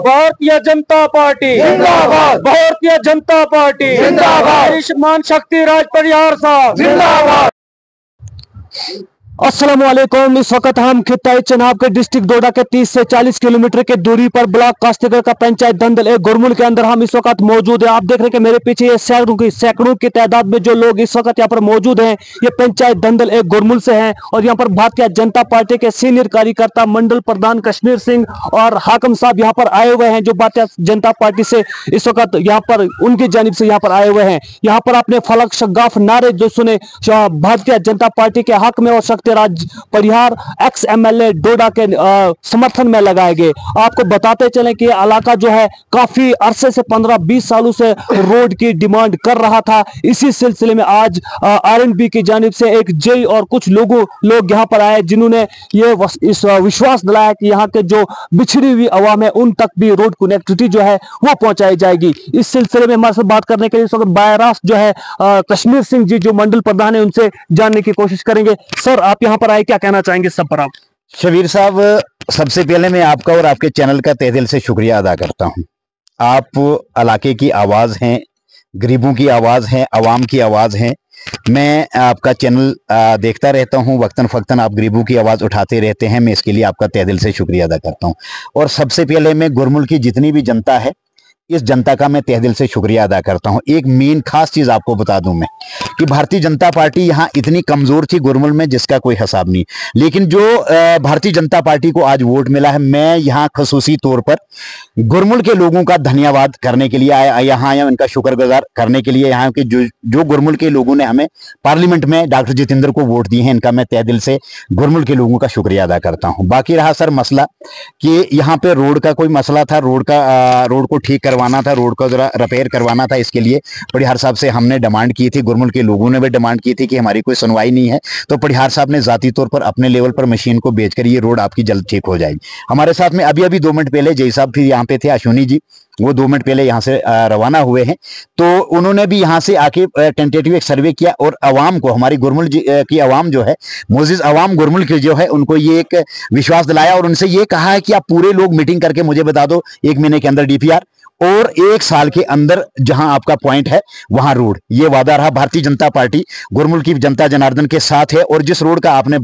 Bharatiya Janata party जिंदाबाद, Bharatiya Janata party जिंदाबाद, आयुष्मान शक्ति राज परिहार साहब जिंदाबाद। अस्सलाम वालेकुम। इस वक्त हम खिताई चनाब के डिस्ट्रिक्ट डोडा के 30 से 40 किलोमीटर के दूरी पर ब्लॉक कास्तिगढ़ का पंचायत धंधल एक गुरमुल के अंदर हम इस वक्त मौजूद है। आप देख रहे हैं कि मेरे पीछे ये सैकड़ों की तादाद में जो लोग इस वक्त यहाँ पर मौजूद हैं, ये पंचायत धंधल एक गुरमुल से हैं और यहाँ पर भारतीय जनता पार्टी के सीनियर कार्यकर्ता मंडल प्रधान कश्मीर सिंह और हाकम साहब यहाँ पर आए हुए हैं, जो भारतीय जनता पार्टी से इस वक्त यहाँ पर उनकी जानिब से यहाँ पर आए हुए हैं। यहाँ पर आपने फलक शगाफ नारे जो सुने भारतीय जनता पार्टी के हक में और शक्ति राज परिहार एक्स एमएलए डोडा के समर्थन में लगाए गए। आपको बताते चलें कि ये इलाका जो है काफी अरसे से 15-20 सालों से रोड की डिमांड कर रहा था। इसी सिलसिले में आज आरएनबी की जानिब से एक जेई और कुछ लोग यहाँ पर आए, जिन्होंने ये इस विश्वास दिलाया कि यहाँ के जो बिछड़ी हुई आवाम है उन तक भी रोड कनेक्टिविटी जो है वो पहुंचाई जाएगी। इस सिलसिले में हमारे साथ बात करने के लिए इस वक्त बायरास जो है कश्मीर सिंह जी जो मंडल प्रधान है, उनसे जानने की कोशिश करेंगे। सर, आप यहाँ पर आए, क्या कहना चाहेंगे सब पर आप? शबीर साहब, सबसे पहले मैं आपका और आपके चैनल का तहे दिल से शुक्रिया अदा करता हूं। आप इलाके की आवाज़ हैं, गरीबों की आवाज़ हैं, आवाम की आवाज़ हैं। मैं आपका चैनल देखता रहता हूं, वक्तन फ़क्तन आप गरीबों की आवाज़ उठाते रहते हैं। मैं इसके लिए आपका तहे दिल से शुक्रिया अदा करता हूं। और सबसे पहले मैं गुरमुल की जितनी भी जनता है, इस जनता का मैं तहे दिल से शुक्रिया अदा करता हूं। एक मेन खास चीज़ आपको बता दूं मैं कि भारतीय जनता पार्टी यहाँ इतनी कमज़ोर थी गुरमुल में जिसका कोई हिसाब नहीं, लेकिन जो भारतीय जनता पार्टी को आज वोट मिला है, मैं यहाँ खसूसी तौर पर गुरमुल के लोगों का धन्यवाद करने के लिए यहाँ आया, उनका शुक्रगुजार करने के लिए। यहाँ के जो गुरमुल के लोगों ने हमें पार्लियामेंट में डॉक्टर जितेंद्र को वोट दिए हैं, इनका मैं तहे दिल से गुरमुल के लोगों का शुक्रिया अदा करता हूँ। बाकी रहा सर मसला कि यहाँ पे रोड का कोई मसला था, रोड को ठीक करवाना था, रोड को जरा रिपेयर करवाना था। इसके लिए पढ़ियार साहब से हमने डिमांड की थी, गुरमुल के लोगों ने भी डिमांड की थी कि हमारी कोई सुनवाई नहीं है, तो पढ़ियार साहब ने जाती तौर पर अपने लेवल पर मशीन को बेचकर ये रोड आपकी जल्द ठीक हो जाएगी। हमारे साथ में अभी 2 मिनट पहले जय साहब भी यहाँ पे थे, अश्विनी जी, वो 2 मिनट पहले यहाँ से रवाना हुए हैं, तो उन्होंने भी यहाँ से आके टेंटेटिव एक सर्वे किया और आवाम को, हमारी गुरमुल की आवाम जो है, मोजिज आवाम गुरमुल की जो है, उनको ये एक विश्वास दिलाया और उनसे ये कहा है कि आप पूरे लोग मीटिंग करके मुझे बता दो 1 महीने के अंदर डीपीआर और 1 साल के अंदर जहां आपका पॉइंट है वहां रोड। ये वादा रहा। भारतीय जनता पार्टी गुरमुल की जनता जनार्दन के साथ है और जिस रोड का आपने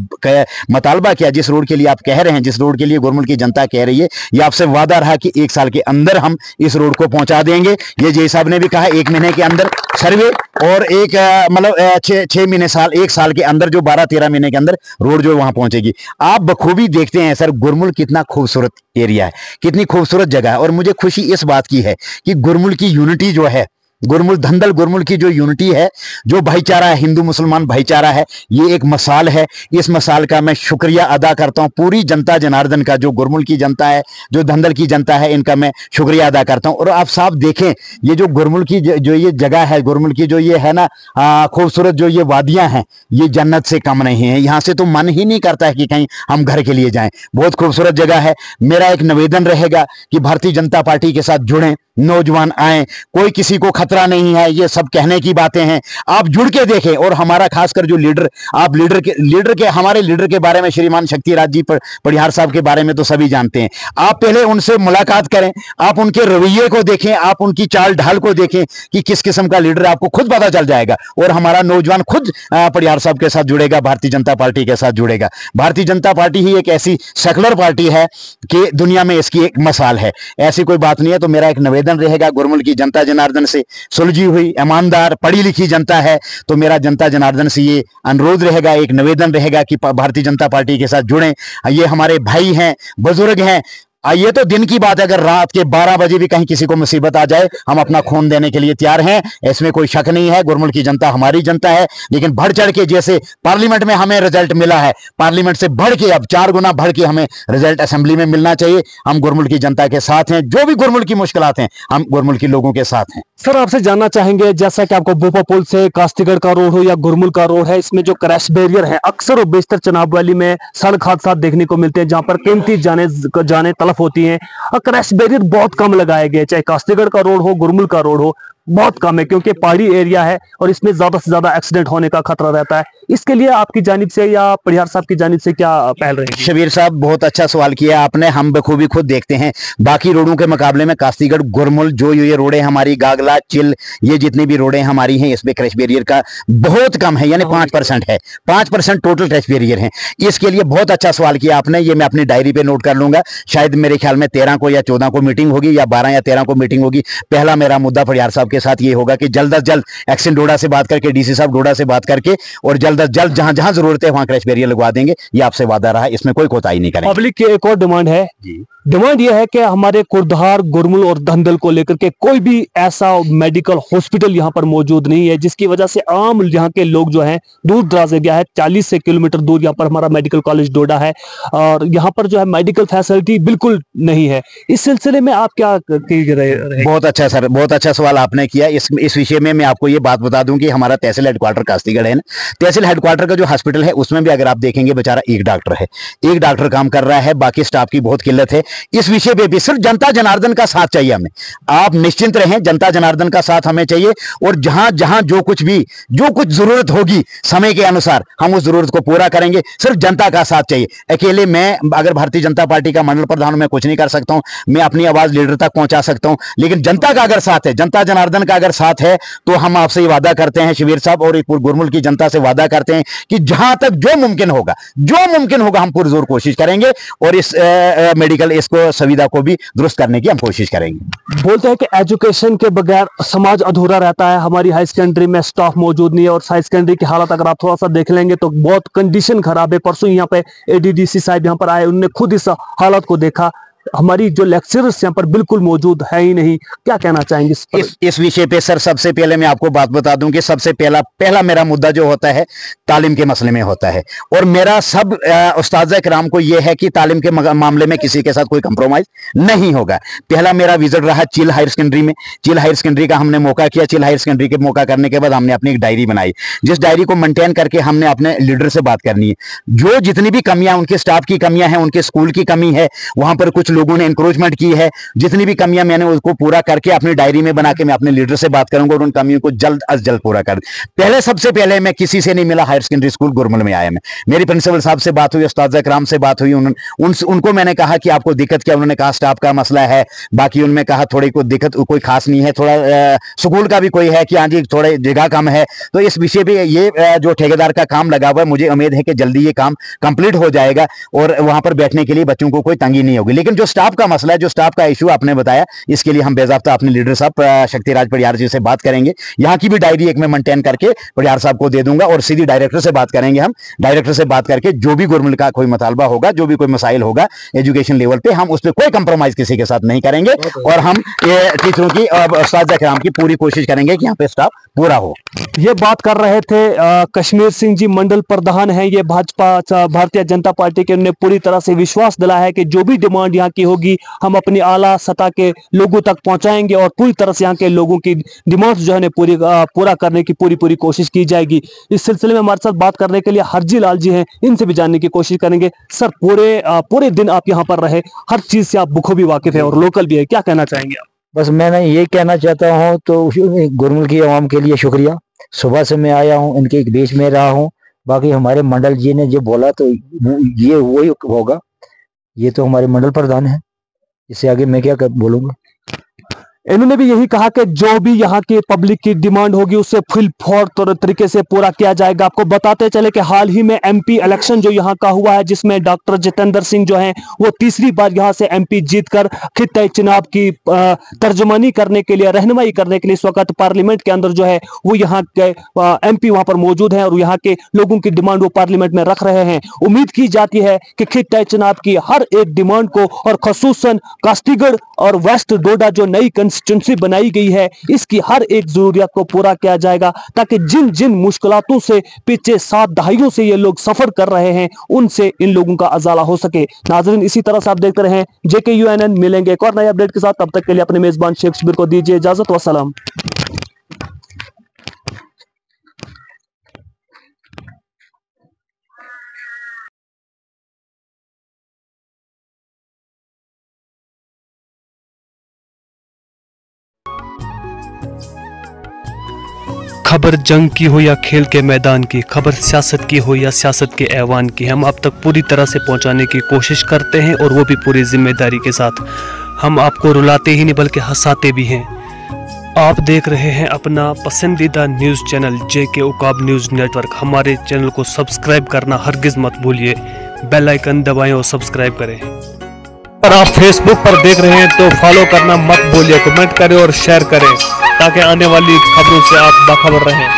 मुतालबा किया, जिस रोड के लिए आप कह रहे हैं, जिस रोड के लिए गुरमुल की जनता कह रही है, ये आपसे वादा रहा कि 1 साल के अंदर हम इस रोड को पहुंचा देंगे। ये जय साहब ने भी कहा 1 महीने के अंदर सर्वे और एक मतलब 6 महीने 1 साल के अंदर जो 12-13 महीने के अंदर रोड जो वहां पहुंचेगी। आप बखूबी देखते हैं सर गुरमुल कितना खूबसूरत एरिया है, कितनी खूबसूरत जगह है। और मुझे खुशी इस बात की है कि गुरमुल की यूनिटी जो है, गुरमुल धंधल गुरमुल की जो यूनिटी है, जो भाईचारा है, हिंदू मुसलमान भाईचारा है, ये एक मिसाल है। इस मिसाल का मैं शुक्रिया अदा करता हूं पूरी जनता जनार्दन का, जो गुरमुल की जनता है, जो धंधल की जनता है, इनका मैं शुक्रिया अदा करता हूं। और आप साफ देखें, ये जो गुरमुल की जो ये जगह है, गुरमुल की जो ये है ना खूबसूरत जो ये वादियां हैं, ये जन्नत से कम नहीं है। यहाँ से तो मन ही नहीं करता है कि कहीं हम घर के लिए जाएं। बहुत खूबसूरत जगह है। मेरा एक निवेदन रहेगा कि भारतीय जनता पार्टी के साथ जुड़ें, नौजवान आए, कोई किसी को खतरा नहीं है, ये सब कहने की बातें हैं। आप जुड़ के देखें। और हमारा खासकर जो लीडर, आप हमारे लीडर के बारे में, श्रीमान शक्ति राज जी परिहार साहब के बारे में तो सभी जानते हैं। आप पहले उनसे मुलाकात करें, आप उनके रवैये को देखें, आप उनकी चाल ढाल को देखें कि किस किस्म का लीडर, आपको खुद पता चल जाएगा। और हमारा नौजवान खुद परिहार साहब के साथ जुड़ेगा, भारतीय जनता पार्टी के साथ जुड़ेगा। भारतीय जनता पार्टी ही एक ऐसी सेकुलर पार्टी है कि दुनिया में इसकी एक मिसाल है। ऐसी कोई बात नहीं है। तो मेरा एक निवेदन रहेगा गुरमुल की जनता जनार्दन से, सुलझी हुई, ईमानदार, पढ़ी लिखी जनता है, तो मेरा जनता जनार्दन से ये अनुरोध रहेगा, एक निवेदन रहेगा कि भारतीय जनता पार्टी के साथ जुड़ें। ये हमारे भाई हैं, बुजुर्ग हैं। ये तो दिन की बात है, अगर रात के 12 बजे भी कहीं किसी को मुसीबत आ जाए, हम अपना खून देने के लिए तैयार हैं, इसमें कोई शक नहीं है। गुरमुल की जनता हमारी जनता है, लेकिन बढ़ चढ़ के, जैसे पार्लियामेंट में हमें रिजल्ट मिला है, पार्लियामेंट से बढ़ के अब 4 गुना बढ़ के हमें रिजल्ट असेंबली में मिलना चाहिए। हम गुरमुल की जनता के साथ हैं, जो भी गुरमुल की मुश्किलात हैं, हम गुरमुल के लोगों के साथ हैं। सर, आपसे जानना चाहेंगे, जैसा कि आपको बोपा पुल से कास्तिगढ़ का रोड हो या गुरमुल का रोड है, इसमें जो क्रैश बैरियर है, अक्सर और बेशतर चनाब वैली में सड़क हादसा देखने को मिलते हैं, जहां पर कीमती जाने तलफ होती हैं। क्रैश बैरियर बहुत कम लगाए गए, चाहे कास्तिगढ़ का रोड हो, गुरमुल का रोड हो। बहुत कम है, क्योंकि पहाड़ी एरिया है और इसमें ज्यादा से ज्यादा एक्सीडेंट होने का खतरा रहता है। इसके लिए आपकी जानिब से या परिहार साहब की जानिब से क्या पहल रहेगी? शबीर साहब, बहुत अच्छा सवाल किया आपने। हम बखूबी खुद देखते हैं बाकी रोडों के मुकाबले में कास्तीगढ़, गुरमुल, जो ये रोडें हमारी, गागला, चिल, ये जितनी भी रोडें हमारी हैं, इसमें क्रैश बैरियर का बहुत कम है, यानी 5% है। 5% टोटल क्रैश बैरियर है। इसके लिए बहुत अच्छा सवाल किया आपने, ये मैं अपनी डायरी पे नोट कर लूंगा। शायद मेरे ख्याल में 13 को या 14 को मीटिंग होगी, या 12 या 13 को मीटिंग होगी। पहला मेरा मुद्दा परिहार साहब के साथ ये होगा कि जल्द अज जल्द एक्शन डोडा से बात करके, डीसी साहब डोडा से बात करके, और जल्द अज जल्द जहां जहां जरूरत है वहां क्रैश बैरियर लगवा देंगे। ये आपसे वादा रहा, इसमें कोई कोताही नहीं करेंगे। पब्लिक की एक और डिमांड है जी। डिमांड यह है कि हमारे कुर्धार, गुरमुल और धंधल को लेकर के कोई भी ऐसा मेडिकल हॉस्पिटल यहाँ पर मौजूद नहीं है, जिसकी वजह से आम यहाँ के लोग जो हैं दूर दराज एरिया है, 40 से किलोमीटर दूर यहाँ पर हमारा मेडिकल कॉलेज डोडा है, और यहाँ पर जो है मेडिकल फैसिलिटी बिल्कुल नहीं है। इस सिलसिले में आप क्या रहे? बहुत अच्छा सर, बहुत अच्छा सवाल आपने किया। इस विषय में मैं आपको ये बात बता दूं कि हमारा तहसील हेडक्वार्टर कास्तीगढ़ है ना, तहसील हेडक्वार्टर का जो हॉस्पिटल है उसमें भी अगर आप देखेंगे बेचारा एक डॉक्टर है, एक डॉक्टर काम कर रहा है, बाकी स्टाफ की बहुत किल्लत है। इस विषय पे भी सिर्फ जनता जनार्दन का साथ चाहिए हमें। आप निश्चिंत रहें, जनता जनार्दन का साथ हमें चाहिए, और जहां जहां जो कुछ जरूरत होगी समय के अनुसार हम उस जरूरत को पूरा करेंगे। सिर्फ जनता का साथ चाहिए। अकेले मैं अगर भारतीय जनता पार्टी का मंडल प्रधान हूं, मैं कुछ नहीं कर सकता हूं, मैं अपनी आवाज लीडर तक पहुंचा सकता हूं, लेकिन जनता का अगर साथ है, जनता जनार्दन का अगर साथ है, तो हम आपसे ये वादा करते हैं शबीर साहब, और गुरमुल की जनता से वादा करते हैं कि जहां तक जो मुमकिन होगा हम पुरजोर कोशिश करेंगे, और इस मेडिकल इसको सुविधा को भी दुरुस्त करने की हम कोशिश करेंगे। बोलते हैं कि एजुकेशन के बगैर समाज अधूरा रहता है। हमारी हाई सेकेंडरी में स्टाफ मौजूद नहीं है, और हाई सेकेंडरी की हालत अगर आप थोड़ा सा देख लेंगे तो बहुत कंडीशन खराब है। परसों यहाँ पे एडीडीसी साहब यहाँ पर आए, उन्होंने खुद इस हालत को देखा। हमारी जो लेक्चरर्स यहाँ पर बिल्कुल मौजूद है ही नहीं। क्या कहना चाहेंगे इस विषय पे सर? सबसे पहले मैं आपको बात बता दूं कि सबसे पहला मेरा मुद्दा जो होता है तालीम के मसले में होता है, और मेरा सब उस्ताद कराम को यह है कि तालीम के मामले में किसी के साथ कोई कंप्रोमाइज नहीं होगा। पहला मेरा विजिट रहा चिल हायर सेकेंडरी में। चिल हायर सेकेंडरी का हमने मौका किया। चिल हायर सेकेंडरी के मौका करने के बाद हमने अपनी एक डायरी बनाई, जिस डायरी को मेंटेन करके हमने अपने लीडर से बात करनी है। जो जितनी भी कमियां, उनके स्टाफ की कमियां हैं, उनके स्कूल की कमी है, वहां पर कुछ लोगों ने इंक्रोचमेंट की है, जितनी भी कमियां मैंने उसको पूरा करके अपनी डायरी में बना के मैं अपने लीडर से बात करूंगा, और उन कमियों को जल्द अज जल्द पूरा कर। पहले सबसे पहले मैं किसी से नहीं मिला, हायर सेकेंडरी स्कूल गुरमुल में आया मैं, मेरी प्रिंसिपल साहब से बात हुई, उस्ताद कराम से बात हुई, उनको मैंने कहा कि आपको दिक्कत क्या? उन्होंने कहा स्टाफ का मसला है, बाकी उनमें कहा थोड़ी कोई दिक्कत कोई खास नहीं है, थोड़ा स्कूल का भी कोई है कि हाँ जी थोड़े जगह कम है। तो इस विषय पे ये जो ठेकेदार का काम लगा हुआ है, मुझे उम्मीद है कि जल्दी ये काम कंप्लीट हो जाएगा, और वहां पर बैठने के लिए बच्चों को कोई तंगी नहीं होगी। लेकिन जो स्टाफ का मसला है, जो स्टाफ का इशू आपने बताया, इसके लिए हम बेजाब्ता अपने लीडर साहब शक्तिराज परिहार जी से बात करेंगे। यहाँ की भी डायरी एक मैं मेंटेन करके परिहार साहब को दे दूंगा, और सीधी डायरेक्टर से बात करेंगे। हम डायरेक्टर से बात करके जो भी गुरमुल का कोई मुतालबा होगा, जो भी कोई मसाइल होगा एजुकेशन लेवल पे, हम उस पर कोई कंप्रोमाइज किसी के साथ नहीं करेंगे, और हम टीचरों की उस्ताद कराम की पूरी कोशिश करेंगे कि यहाँ पे स्टाफ पूरा हो। ये बात कर रहे थे कश्मीर सिंह जी, मंडल प्रधान हैं ये भाजपा भारतीय जनता पार्टी के। उन्होंने पूरी तरह से विश्वास दिलाया है कि जो भी डिमांड यहाँ की होगी हम अपनी आला सतह के लोगों तक पहुंचाएंगे, और पूरी तरह से यहाँ के लोगों की डिमांड्स जो है पूरा करने की पूरी कोशिश की जाएगी। इस सिलसिले में हमारे साथ बात करने के लिए हरजी लाल जी हैं, इनसे भी जानने की कोशिश करेंगे। सर, पूरे दिन आप यहाँ पर रहे, हर चीज से आप बखूबी वाकिफ है और लोकल भी है, क्या कहना चाहेंगे आप? बस मैं ये कहना चाहता हूँ तो गुरमुल की आवाम के लिए शुक्रिया। सुबह से मैं आया हूँ, इनके एक बीच में रहा हूँ। बाकी हमारे मंडल जी ने जो बोला तो ये वही होगा। ये तो हमारे मंडल प्रधान है, इससे आगे मैं क्या बोलूंगा। इन्होंने भी यही कहा कि जो भी यहाँ की पब्लिक की डिमांड होगी उसे फुल फौर तरीके से पूरा किया जाएगा। आपको बताते चले कि हाल ही में एमपी इलेक्शन जो यहाँ का हुआ है, जिसमें डॉक्टर जितेंद्र सिंह जो हैं वो तीसरी बार यहाँ से एमपी जीतकर खित्ते चुनाव की तर्जमानी करने के लिए, रहनुमाई करने के लिए इस वक्त पार्लियामेंट के अंदर जो है वो यहाँ के एमपी वहां पर मौजूद हैं, और यहाँ के लोगों की डिमांड वो पार्लियामेंट में रख रहे हैं। उम्मीद की जाती है कि खित्ते चुनाव की हर एक डिमांड को, और खसूसन कास्तीगढ़ और वेस्ट डोडा जो नई कंस्टिट्यूंसी बनाई गई है, इसकी हर एक जरूरियत को पूरा किया जाएगा, ताकि जिन जिन मुश्किलातों से पिछले 7 दहाइयों से ये लोग सफर कर रहे हैं उनसे इन लोगों का अजाला हो सके। नाजरीन, इसी तरह से आप देखते रहें JKUNN। मिलेंगे एक और नए अपडेट के साथ, तब तक के लिए अपने मेजबान शेख शबीर को दीजिए इजाजत। वसलाम। खबर जंग की हो या खेल के मैदान की, खबर सियासत की हो या सियासत के ऐवान की, हम आप तक पूरी तरह से पहुंचाने की कोशिश करते हैं और वो भी पूरी जिम्मेदारी के साथ। हम आपको रुलाते ही नहीं बल्कि हंसाते भी हैं। आप देख रहे हैं अपना पसंदीदा news channel JK Ukab news network. हमारे चैनल को सब्सक्राइब करना हरगिज़ मत भूलिए, बेल आइकन दबाएं और सब्सक्राइब करें। अगर आप फेसबुक पर देख रहे हैं तो फॉलो करना मत भूलिए, कमेंट करें और शेयर करें ताकि आने वाली खबरों से आप बाखबर रहें।